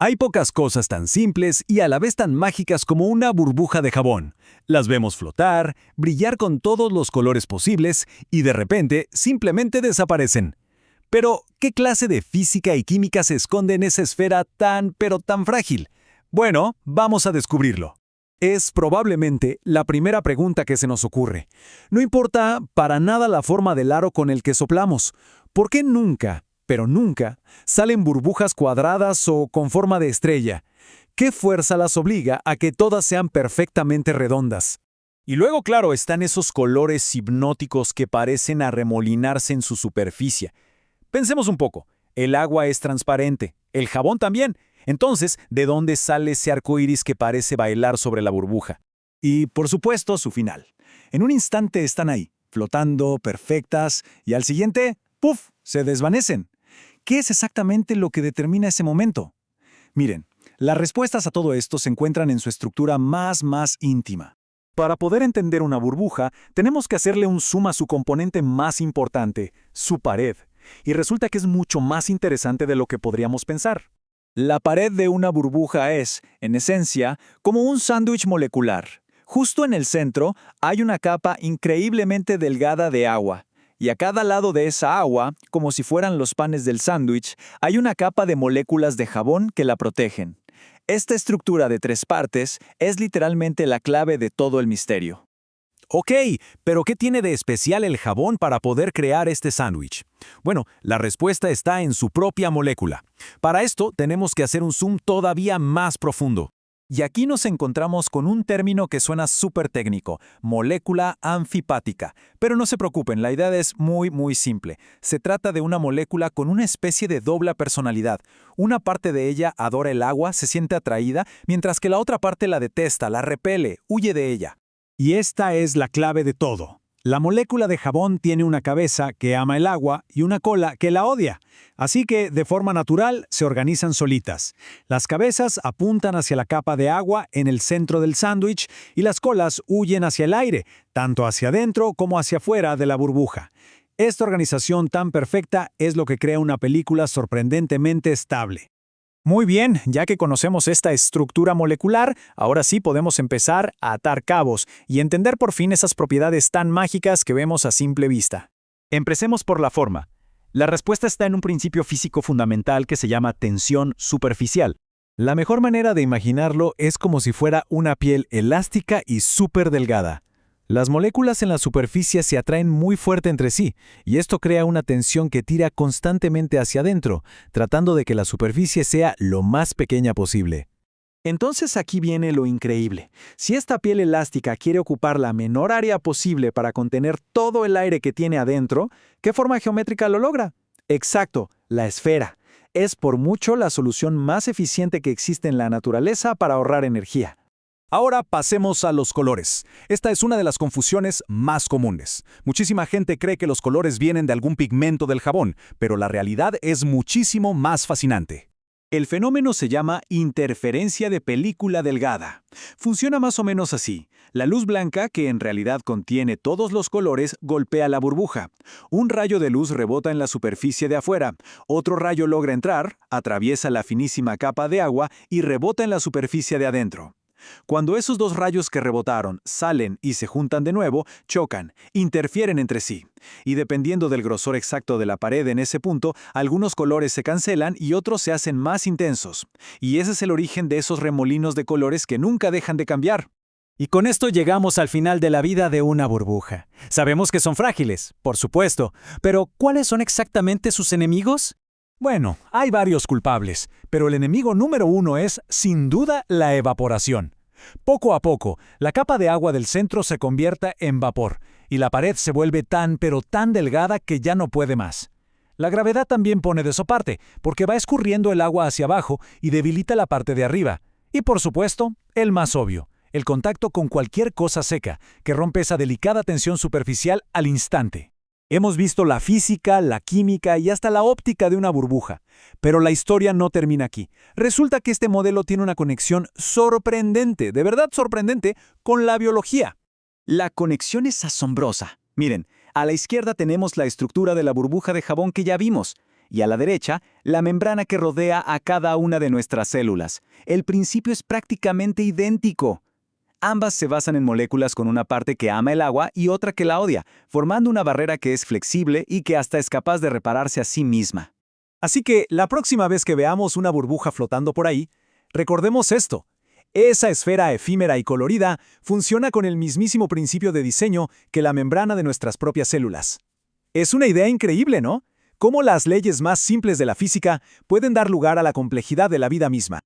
Hay pocas cosas tan simples y a la vez tan mágicas como una burbuja de jabón. Las vemos flotar, brillar con todos los colores posibles y de repente simplemente desaparecen. Pero, ¿qué clase de física y química se esconde en esa esfera pero tan frágil? Bueno, vamos a descubrirlo. Es probablemente la primera pregunta que se nos ocurre. No importa para nada la forma del aro con el que soplamos. ¿Por qué nunca, pero nunca, salen burbujas cuadradas o con forma de estrella? ¿Qué fuerza las obliga a que todas sean perfectamente redondas? Y luego, claro, están esos colores hipnóticos que parecen arremolinarse en su superficie. Pensemos un poco. El agua es transparente, el jabón también. Entonces, ¿de dónde sale ese arco iris que parece bailar sobre la burbuja? Y, por supuesto, su final. En un instante están ahí, flotando, perfectas, y al siguiente, ¡puf!, se desvanecen. ¿Qué es exactamente lo que determina ese momento? Miren, las respuestas a todo esto se encuentran en su estructura más íntima. Para poder entender una burbuja, tenemos que hacerle un zoom a su componente más importante, su pared. Y resulta que es mucho más interesante de lo que podríamos pensar. La pared de una burbuja es, en esencia, como un sándwich molecular. Justo en el centro hay una capa increíblemente delgada de agua. Y a cada lado de esa agua, como si fueran los panes del sándwich, hay una capa de moléculas de jabón que la protegen. Esta estructura de 3 partes es literalmente la clave de todo el misterio. Ok, pero ¿qué tiene de especial el jabón para poder crear este sándwich? Bueno, la respuesta está en su propia molécula. Para esto tenemos que hacer un zoom todavía más profundo. Y aquí nos encontramos con un término que suena súper técnico, molécula anfipática. Pero no se preocupen, la idea es muy simple. Se trata de una molécula con una especie de doble personalidad. Una parte de ella adora el agua, se siente atraída, mientras que la otra parte la detesta, la repele, huye de ella. Y esta es la clave de todo. La molécula de jabón tiene una cabeza que ama el agua y una cola que la odia. Así que, de forma natural, se organizan solitas. Las cabezas apuntan hacia la capa de agua en el centro del sándwich y las colas huyen hacia el aire, tanto hacia adentro como hacia afuera de la burbuja. Esta organización tan perfecta es lo que crea una película sorprendentemente estable. Muy bien, ya que conocemos esta estructura molecular, ahora sí podemos empezar a atar cabos y entender por fin esas propiedades tan mágicas que vemos a simple vista. Empecemos por la forma. La respuesta está en un principio físico fundamental que se llama tensión superficial. La mejor manera de imaginarlo es como si fuera una piel elástica y súper delgada. Las moléculas en la superficie se atraen muy fuerte entre sí, y esto crea una tensión que tira constantemente hacia adentro, tratando de que la superficie sea lo más pequeña posible. Entonces aquí viene lo increíble. Si esta piel elástica quiere ocupar la menor área posible para contener todo el aire que tiene adentro, ¿qué forma geométrica lo logra? Exacto, la esfera. Es por mucho la solución más eficiente que existe en la naturaleza para ahorrar energía. Ahora pasemos a los colores. Esta es una de las confusiones más comunes. Muchísima gente cree que los colores vienen de algún pigmento del jabón, pero la realidad es muchísimo más fascinante. El fenómeno se llama interferencia de película delgada. Funciona más o menos así. La luz blanca, que en realidad contiene todos los colores, golpea la burbuja. Un rayo de luz rebota en la superficie de afuera. Otro rayo logra entrar, atraviesa la finísima capa de agua y rebota en la superficie de adentro. Cuando esos 2 rayos que rebotaron salen y se juntan de nuevo, chocan, interfieren entre sí. Y dependiendo del grosor exacto de la pared en ese punto, algunos colores se cancelan y otros se hacen más intensos. Y ese es el origen de esos remolinos de colores que nunca dejan de cambiar. Y con esto llegamos al final de la vida de una burbuja. Sabemos que son frágiles, por supuesto, pero ¿cuáles son exactamente sus enemigos? Bueno, hay varios culpables, pero el enemigo número 1 es, sin duda, la evaporación. Poco a poco, la capa de agua del centro se convierte en vapor, y la pared se vuelve tan delgada que ya no puede más. La gravedad también pone de su parte, porque va escurriendo el agua hacia abajo y debilita la parte de arriba. Y por supuesto, el más obvio, el contacto con cualquier cosa seca, que rompe esa delicada tensión superficial al instante. Hemos visto la física, la química y hasta la óptica de una burbuja. Pero la historia no termina aquí. Resulta que este modelo tiene una conexión sorprendente, de verdad sorprendente, con la biología. La conexión es asombrosa. Miren, a la izquierda tenemos la estructura de la burbuja de jabón que ya vimos. y a la derecha, la membrana que rodea a cada una de nuestras células. El principio es prácticamente idéntico. Ambas se basan en moléculas con una parte que ama el agua y otra que la odia, formando una barrera que es flexible y que hasta es capaz de repararse a sí misma. Así que la próxima vez que veamos una burbuja flotando por ahí, recordemos esto. Esa esfera efímera y colorida funciona con el mismísimo principio de diseño que la membrana de nuestras propias células. Es una idea increíble, ¿no? Cómo las leyes más simples de la física pueden dar lugar a la complejidad de la vida misma.